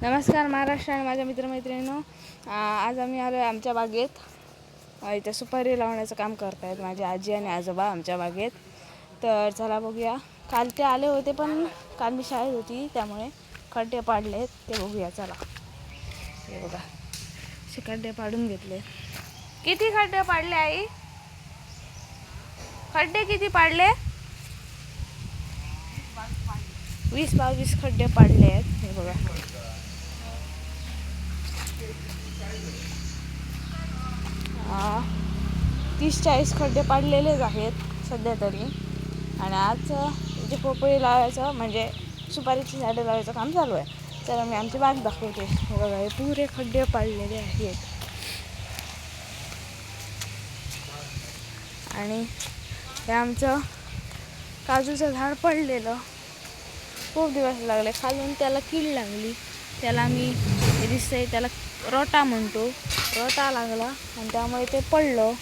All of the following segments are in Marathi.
नमस्कार महाराष्ट्र आणि माझ्या मित्रमैत्रिणींनो. आज आम्ही आलो आहे आमच्या बागेत. इथे सुपारी लावण्याचं काम करतायत माझी आजी आणि आजोबा आमच्या बागेत. तर चला बघूया. काल ते आले होते पण काल मी शाळेत होती त्यामुळे खड्डे पाडलेत ते बघूया. चला हे बघा, असे खड्डे पाडून घेतले. किती खड्डे पाडले आई? खड्डे किती पाडले? 20-22 खड्डे पाडले आहेत. हे बघा, 30-40 खड्डे पाडलेलेच आहेत सध्या तरी. आणि आज जे पोपळी लावायचं म्हणजे सुपारीची झाडं लावायचं काम चालू आहे. तर मी आमची बाग दाखवते. हे बघा, हे पुरे खड्डे पाडलेले आहेत. आणि हे आमचं काजूचं झाड पडलेलं खूप दिवस लागले. खालून त्याला कीड लागली. त्याला मी हे दिसतंय त्याला रोटा म्हणतो. रोटा लागला आणि त्यामुळे ते पडलं.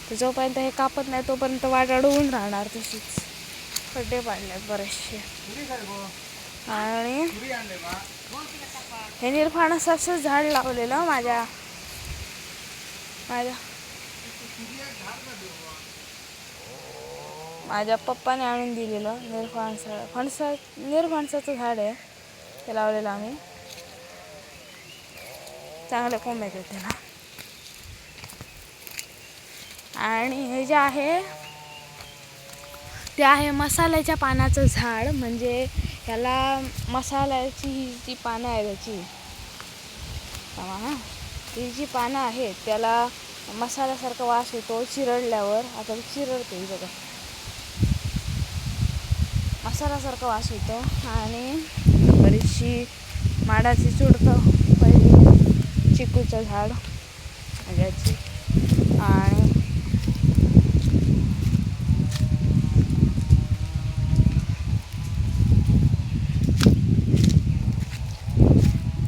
तर जोपर्यंत हे कापत नाही तोपर्यंत वाट अडवून राहणार. तशीच खड्डे पाडलेत बरेचसे. आणि हे निरफाणसाचं झाड लावलेलं माझ्या पप्पाने आणून दिलेलं निरफणसाचं झाड आहे. ते लावलेलं आम्ही. चांगले कोंब येतात त्याला. आणि हे जे आहे ते आहे मसाल्याच्या पानाचं झाड. म्हणजे ह्याला मसाल्याची जी पानं आहे त्याची ती जी पानं आहेत त्याला मसाल्यासारखा वास येतो चिरडल्यावर. आता चिरडते बघा, मसाल्यासारखा वास येतो. आणि बरीचशी माडाची चुडतं पहिली, चिकूचं झाड याची. आणि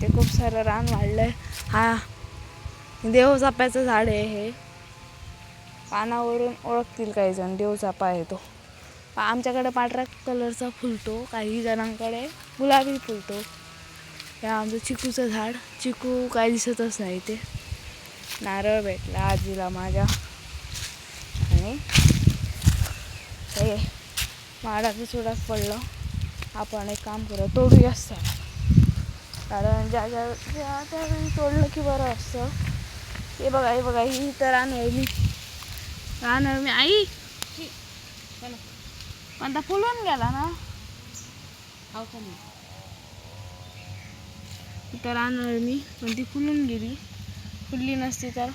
ते खूप सारं रान वाढलंय. हा देवचाफ्याचं झाड आहे. हे पानावरून ओळखतील काही जण, देवचाफा आहे तो. आमच्याकडे पांढऱ्या कलरचा फुलतो, काही जणांकडे गुलाबी फुलतो. हे आमचं चिकूचं झाड. चिकू काय दिसतच नाही. ते नारळ भेटला आजीला माझ्या. आणि हे माडाचं चुडाच पडलं. आपण एक काम करू, तोडूया असतं. कारण ज्या त्यावेळी तोडलं की बरं असतं. हे बघा ही तर रानवळी आई पण फुलून गेला ना. इथं रानवळी पण ती फुलून गेली. फुलली नसती तर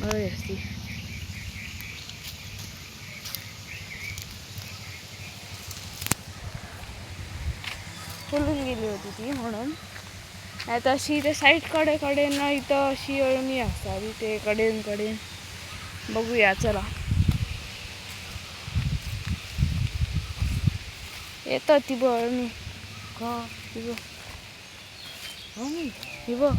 बरी असती. फुलून गेली होती ती म्हणून. आता अशी इथे साईड कडे ना इथं अशी अळमी असतात. इथे कडेन बघूया चला. येतं ती अळमी ही बघ.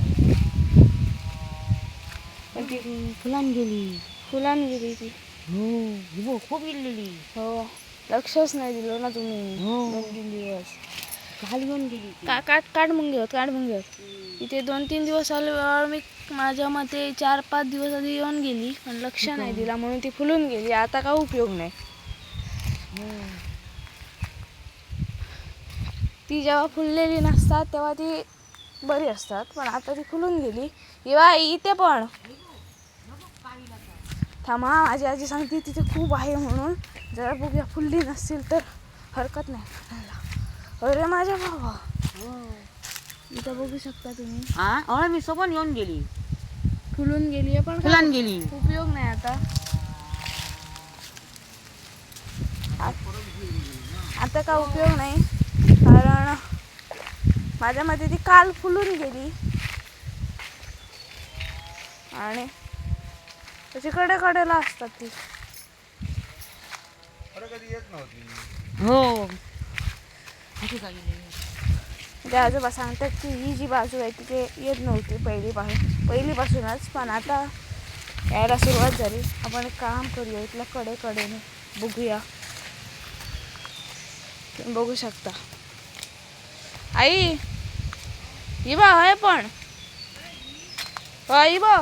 पण ती फुलान गेली ती. हो खूप गेलेली. हो, लक्षच नाही दिलं ना तुम्ही. 2-3 दिवस खाली येऊन गेली. काढ मुंग्यात. इथे 2-3 दिवस आल्यावर मी माझ्या मते 4-5 दिवस आधी येऊन गेली पण लक्ष नाही दिला म्हणून ती फुलून गेली. आता काय उपयोग नाही. ती जेव्हा फुललेली नसतात तेव्हा ती बरी असतात. पण आता ती फुलून गेली. इथे पण थांबा, माझी आजी सांगते तिथे खूप आहे म्हणून. जरा बघूया, फुलली नसतील तर हरकत नाही. अरे माझ्या बाबा, इथं बघू शकता तुम्ही. मी सोबत येऊन गेली, फुलून गेली पण फुलान गेली. उपयोग नाही आता का उपयोग नाही. कारण माझ्या मध्ये ती काल फुलून गेली आणि त्याची कडेला असतात ती. हो, ते आजोबा सांगतात की ही जी बाजू आहे तिथे येत नव्हती पहिलीपासूनच. पण आता यायला सुरुवात झाली. आपण एक काम करूया, इथल्या कडेने बघूया. बघू शकता आई, इबा होय पण होय इबा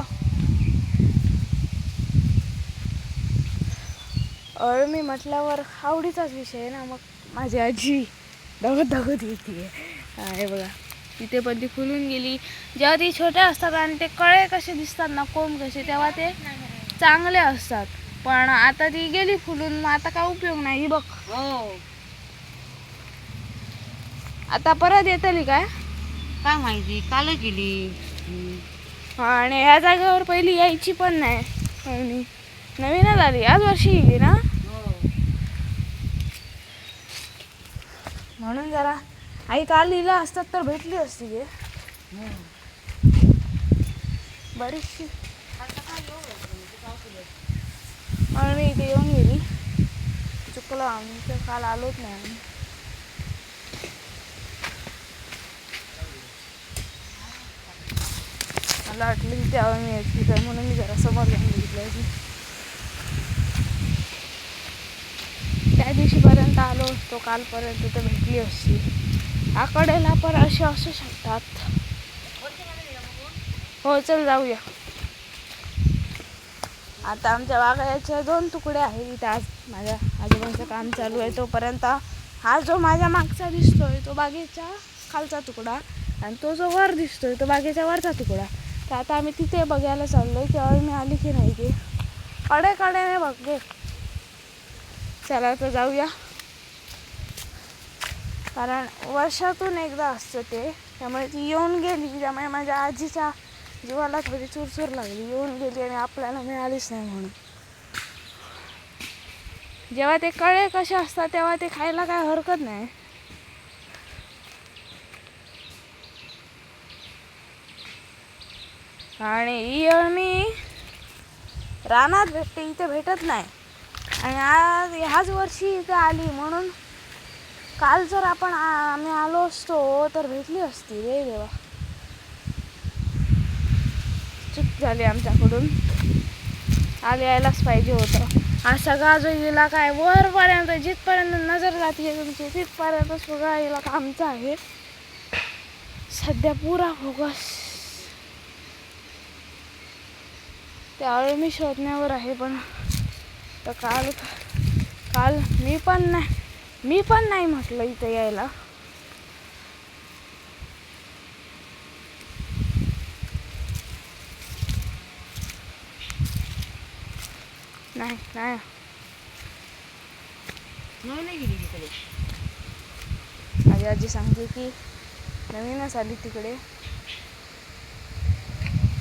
मी म्हटल्यावर आवडीचाच विषय आहे ना. मग माझी आजी धावत धावत येते. हे बघा तिथे पण ती फुलून गेली. जेव्हा ती छोटे असतात आणि ते कळे कसे दिसतात ना, कोंब कसे, तेव्हा ते चांगले असतात. पण आता ती गेली फुलून, मग आता काय उपयोग नाही. बघ आता परत येतली काय माहिती काल गेली. आणि ह्या जागेवर पहिली यायची पण नाही. आणि नवीनच आली, आज वर्षी गेली ना. म्हणून जरा आई काल लिहिला असतात तर भेटली असती गे बरीचशी. आणि इथे येऊन गेली, चुकलं आमचं, काल आलोच नाही आम्ही. मला वाटलं की तेव्हा मी येते तर, म्हणून मी जरा समोर जाऊन बघितलं. त्या दिवशीपर्यंत आलो असतो, कालपर्यंत तर भेटली असती. आकडेला पण असे असू शकतात. हो चल जाऊया. आता आमच्या बागायचे 2 तुकडे आहेत इथे. आज माझ्या आजोबांचं काम चालू आहे तोपर्यंत हा जो माझ्या मागचा दिसतोय तो बागेच्या खालचा तुकडा, आणि तो जो वर दिसतोय तो बागेच्या वरचा तुकडा. तर आता आम्ही तिथे बघायला चाललोय की मी आली की नाही की कडेने बघ. चला तर जाऊया, कारण वर्षातून एकदा असतं ते. त्यामुळे ती येऊन गेली, त्यामुळे माझ्या आजीच्या जीवाला थोडी चुरचूर लागली. येऊन गेली आणि आपल्याला मिळालीच नाही म्हणून. जेव्हा ते कळे कसे असतात तेव्हा ते खायला काय हरकत नाही. आणि ही अळमी रानात भेटते, इथे भेटत नाही. आणि आज ह्याच वर्षी इथे आली, म्हणून काल जर आम्ही आलो असतो तर भेटली असती. रे देवा, चूक झाली आमच्याकडून. आज यायलाच पाहिजे होतं. हा सगळा जो इलाका आहे वरपर्यंत, जिथपर्यंत नजर जाते तुमची तिथपर्यंत सगळा इलाका आमचा आहे. सध्या पुरा फोकस त्या अळमी शोधण्यावर आहे. पण तर काल मी पण नाही म्हटलं इथं यायला. नाही गेली तिकडे. माझी आजी सांगते की नवीनच आली तिकडे,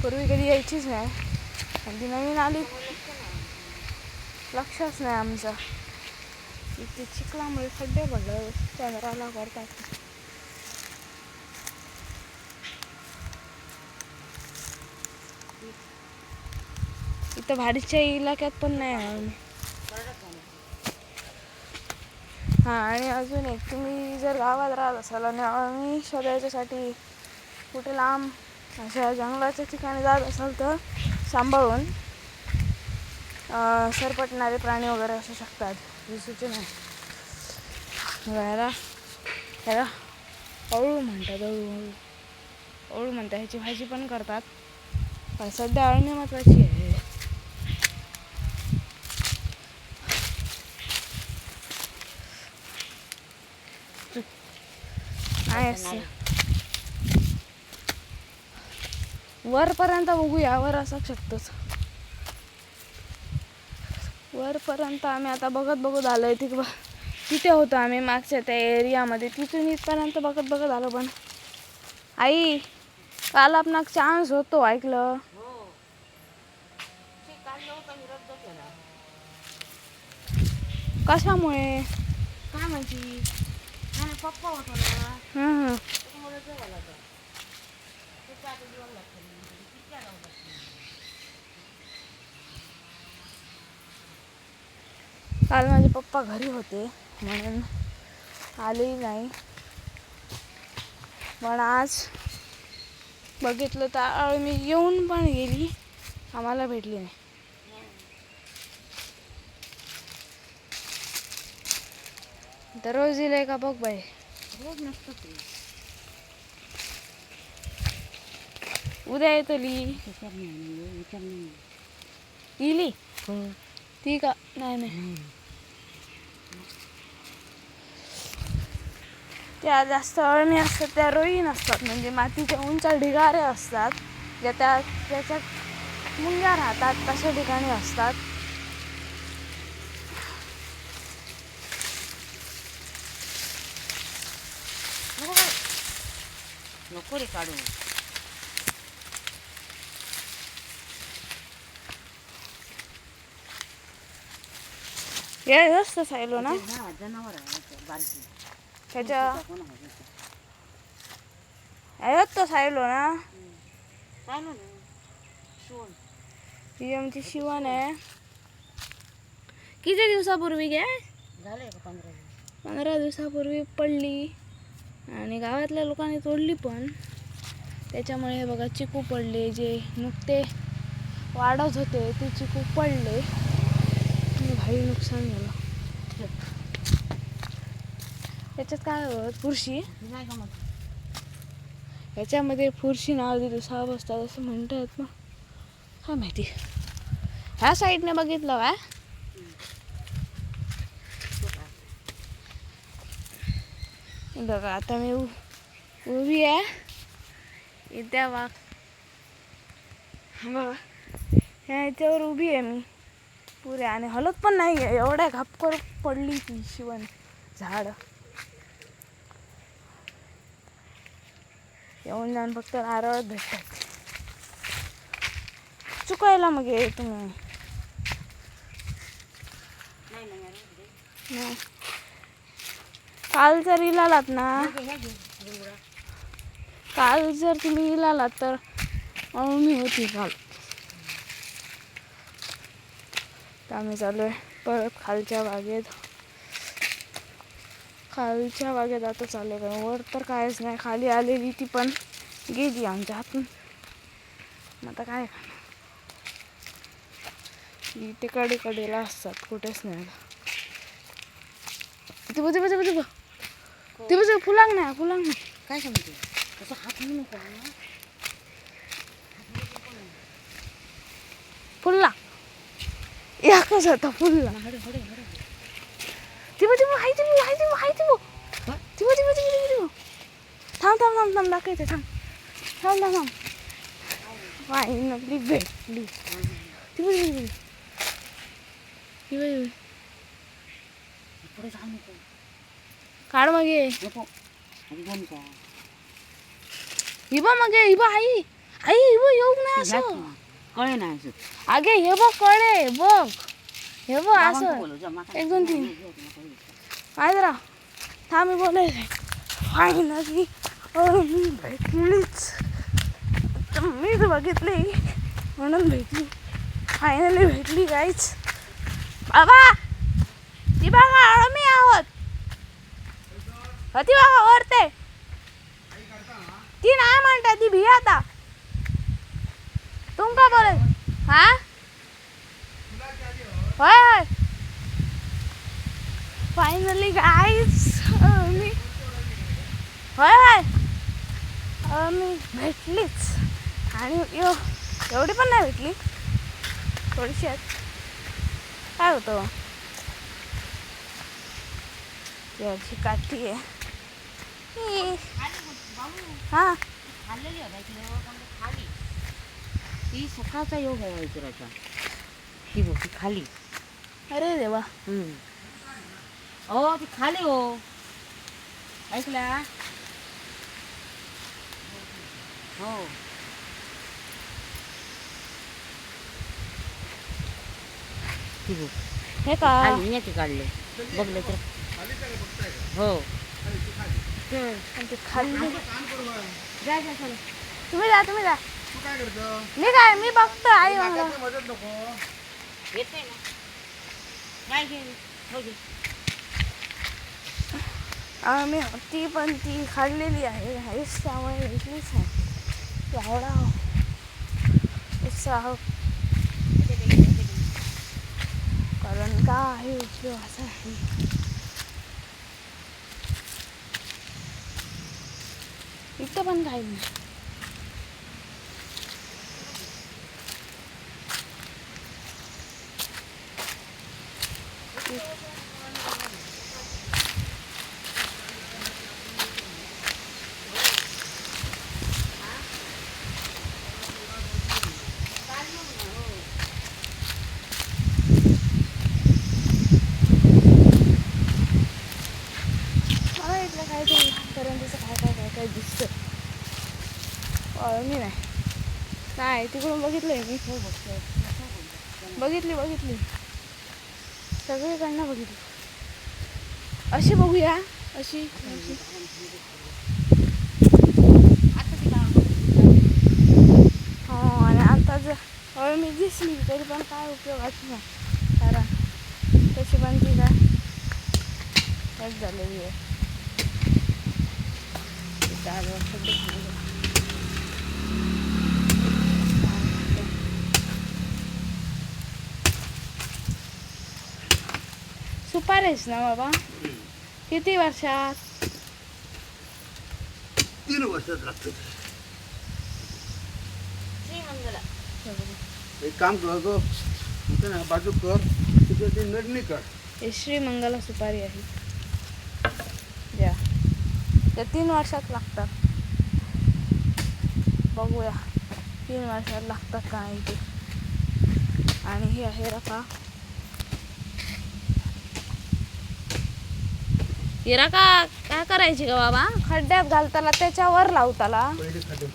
पूर्वी कधी यायचीच नाही. आणि ती नवीन आली, लक्षच नाही आमचं. इथे चिखलामुळे खड्डे पडलं, चंद्राला करतात. इथं भाडीच्या इलाक्यात पण नाही आहे. हां, आणि अजून एक, तुम्ही जर गावात राहत असाल आणि अळमी शोधायच्यासाठी कुठे लांब अशा जंगलाच्या ठिकाणी जात असाल तर सांभाळून. सरपटणारे प्राणी वगैरे असू शकतात, ही सूचना आहे. ह्याला अळू म्हणतात. अळू म्हणतात. ह्याची भाजी पण करतात, पण सध्या अळमी महत्त्वाची आहे. वरपर्यंत बघूया, वर असू शकतोच. वरपर्यंत आम्ही आता बघत आलोय. तिथे होतो आम्ही मागच्या त्या एरियामध्ये, तिथून इथपर्यंत बघत आलो. पण आई, काल आपला चान्स होतो, ऐकलं? कशामुळे काय माहिती, पप्पा होता ना. काल माझे पप्पा घरी होते म्हणून आलेही नाही. पण आज बघितलं तर अळमी येऊन पण गेली, आम्हाला भेटली नाही. दररोज दिलंय का बघ बाई. रोज नसतं ते. उद्या येतली इली ती का नाही नाही त्या जास्त अळणी असतात त्या रोई नसतात म्हणजे मातीच्या उंच ढिगारे असतात ज्या त्याच्यात मुंग्या राहतात तशा ठिकाणी असतात. नको रे काढू. हे असतं सायलो ना जनावर बारकी ह्याच्या ह्यात तो सायलो ना चालू ना शिवण ही आमची शिवण आहे. किती दिवसापूर्वी गे झालंय का 15 दिवस. 15 दिवसापूर्वी पडली आणि गावातल्या लोकांनी तोडली पण. त्याच्यामुळे हे बघा चिकू पडले जे नुकते वाढत होते ते चिकू पडले. भारी नुकसान झालं. त्याच्यात काय होत फुरशी नाही का मग ह्याच्यामध्ये फुरशी नाव दिली साप असतात असं म्हणतात ना काय माहिती. ह्या साईडने बघितलं काय बघा आता मी उभी आहे इथे बघ बघा ह्या ह्याच्यावर उभी आहे मी पुऱ्या आणि हलत पण नाही आहे एवढ्या घापकर पडली ती शिवण झाड. येऊन जाऊन फक्त नारळच भेटतात चुकायला मग ये तुम्ही नाही. काल जर इलालात ना काल जर तुम्ही इलालात तर मी होती काल. तर आम्ही चालू आहे परत खालच्या बागेत आता चालू आहे. वर तर कायच नाही खाली आलेली ती पण गेली आमच्या हातून. आता काय इथे कडेला असतात कुठेच नाही. ती बघ फुलांग नाही काय सांगते तसं हात म्हणू नको फुलला एकच होता फुलला. ती थांब दाखवते थांब फायनली भेटली. पुढे जाऊ नको काढ मग ये नको एकदम का हिबा मग हिबा आई हिबा येऊ ना असं कळे नाही असं आगे हे बघ कळे बघ हे बघ असं 1 2 3 काय जरा थांब मी बोलायचं फायनली भेटलीच. मीच बघितली म्हणून भेटली. फायनली भेटली गाईच. बाबा ती बघा आम्ही आहोत ती बघा वरते ती नाही म्हणता ती भी आता तुम का बोले हा होय फायनली गाईज मी होय मी भेटलीच आणि एवढी पण नाही भेटली थोडीशी काय होतं याची काठी आहे हा खाल्लेली खाली ती सकाळचा योग आहे विचारायचा ती बघ ती खाली. अरे देवा ती खाली हो ऐकला हो ती बघ हे का याची काढले बघलं तर हो ते खाल्ली जा जा चला तुम्ही जा तू काय करतो? मी बघतो आई मला मदत नको. येते ना नाही घे हो घे आम्ही ती पण ती खाल्लेली आहे हेच त्यामुळे भेटलीच आहे एवढा उत्साह कारण का आहे उपयोगाचा आहे. इथं पण काही नाही काय काय दिसतं. मी नाही तिकडून बघितलंय मी. बघितली सगळीकडनं बघितली. अशी बघूया अशी. हो आणि आता जर मी दिसली तरी पण काय उपयोगाची नाही, कारण तशी पण ती काय हेच झालेली आहे. 4 वर्ष सुपारीच ना बाबा. किती वर्षात? 3 वर्षात लागतं. श्रीमंगला एक काम करतो ना, बाजू कर तिथे ती नडणी कर. हे श्रीमंगला सुपारी आहे या. त्या 3 वर्षात लागतात. बघूया 3 वर्षात लागतात का नाही ते. आणि हे आहे रका. हिरा का काय करायची का बाबा? खड्ड्यात घालताला त्याच्यावर लावताला. पहिले खड्डे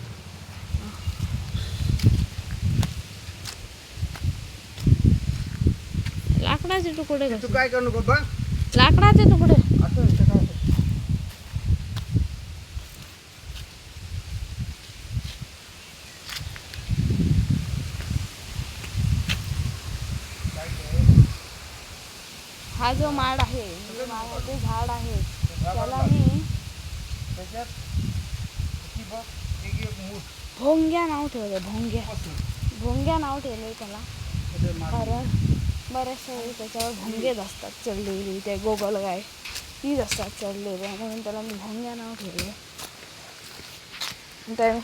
लाकडाचे तुकडे तू काय करू नको बघ. लाकडाचे तुकडे. असं इथं काय हा जो माड आहे, जे माडाचे झाड आहे, त्याला मी त्याच्यात ती बघ एक मूठ भोंग्या नाव ठेवलं. पासून भोंग्या नाव ठेवलंय त्याला, त्याचे मागे. कारण बऱ्याचशा वेळी त्याच्यावर भोंगेच असतात चढलेली. ते गोगल गाय तीच असतात चढलेले, म्हणून त्याला मी भोंग्या नाव ठेवलं. तर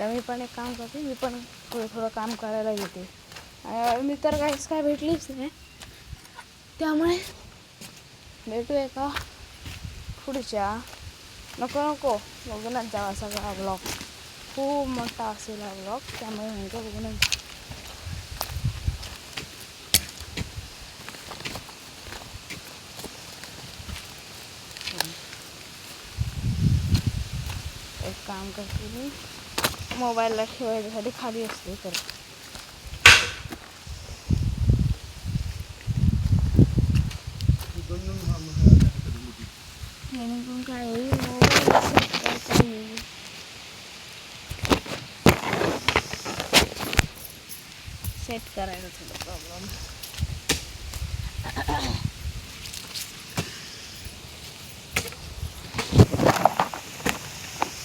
मी पण एक काम करते, मी पण थोडं काम करायला घेते. मी तर काहीच काय भेटलीच नाही, त्यामुळे भेटू एका पुढच्या. नको बघूनच जावा सगळा ब्लॉग. खूप मोठा असेल हा ब्लॉग, त्यामुळे म्हणतो बघूनच जा. एक काम करते मी, मोबाईलला ठेवायच्यासाठी खाली असते तर. जेणेकरून काय होईल, मोबाईल सेट करायला थोडं प्रॉब्लेम.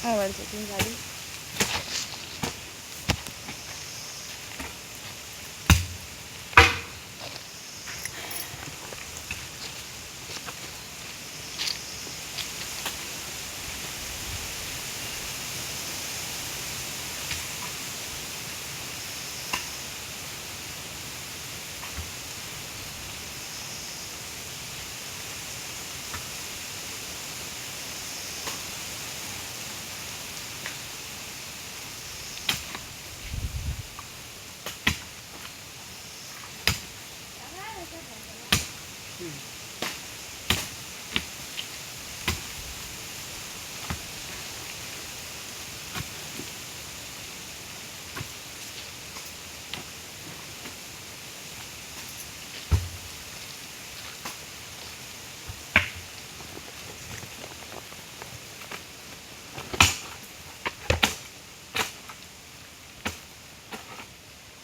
मोबाईल सेटिंग झाली.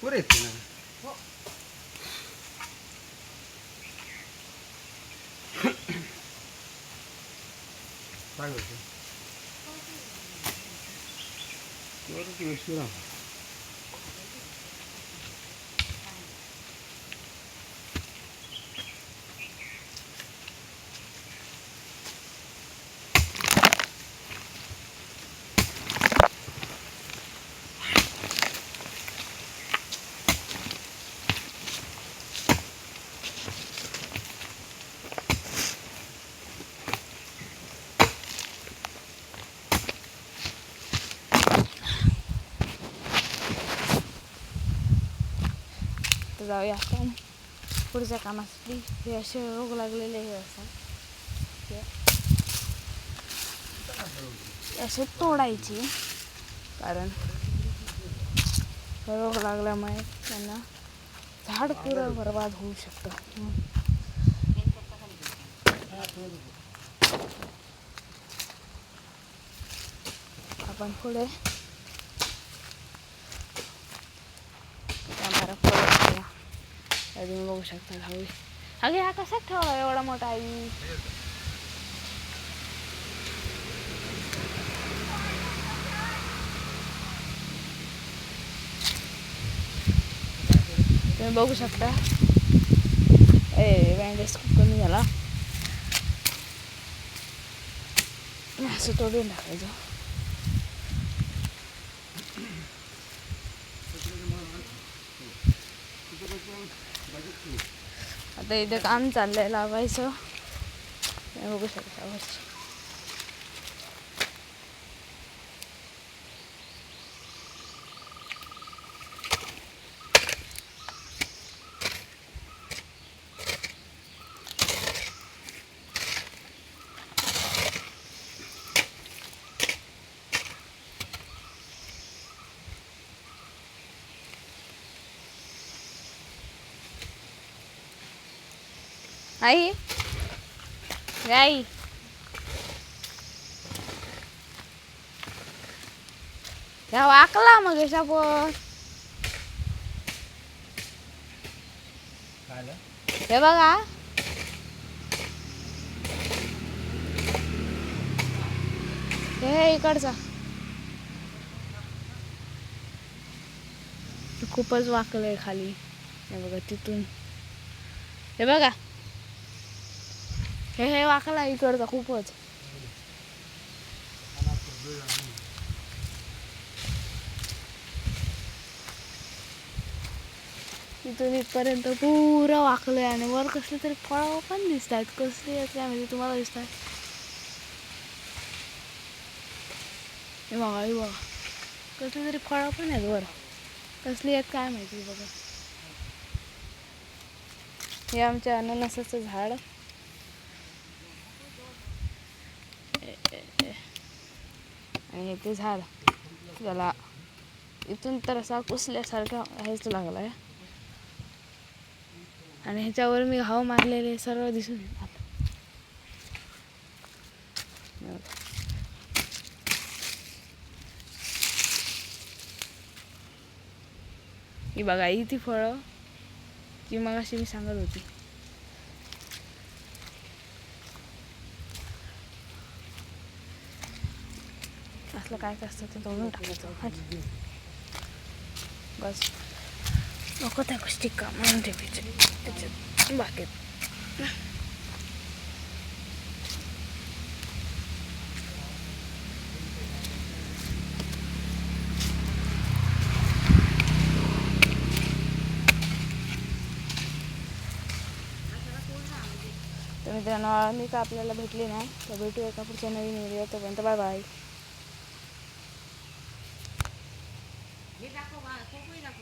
पुरे येते ना. काय होतं शिरा. तर जाऊया आपण पुढच्या कामासाठी. हे असे रोग लागलेले हे असतात. असं तोडायची, कारण रोग लागल्यामुळे त्यांना झाड पुरं बरबाद होऊ शकतं. आपण पुढे कॅमेरा पुढे ठेवूया. तुम्ही बघू शकता हवी अगे हा कसा ठेवला एवढा मोठा आई. तुम्ही बघू शकता बँडेज खूप कमी झाला. असं तोडून टाकायचं. आता इथे काम चाललंय लावायचं. बघू शकता वरची. आई आई ह्या वाकला मग पण हे बघा. हे इकडचा खूपच वाकलंय खाली. हे बघा तिथून हे बघा हे वाकला इकडचा खूपच. इथून इथपर्यंत पुरं वाकलंय आणि वर कसले तरी फळं पण दिसत आहेत. कसली आहेत काय म्हणजे तुम्हाला दिसत आहेत. हे बघा हे बघा कसली तरी फळं पण आहेत वर. कसली आहेत काय माहिती. बघा हे आमच्या अननसाचं झाड. आणि हे ते झाड त्याला इथून तर असा कुसल्यासारखा व्हायचं लागलाय. आणि ह्याच्यावर मी घाव मारलेले सर्व दिसून येतात. ही बघा ही ती फळं जी मगाशी मी सांगत होती. असलं काय असतं ते तोडून टाकायचं. बस नको त्या गोष्टी का म्हणून ठेवायचे त्याच्यात बाकी. तर मित्रांनो मी का आपल्याला भेटली नाही तर भेटू एका पुढच्या नवीन व्हिडिओ. तोपर्यंत बाय बाय.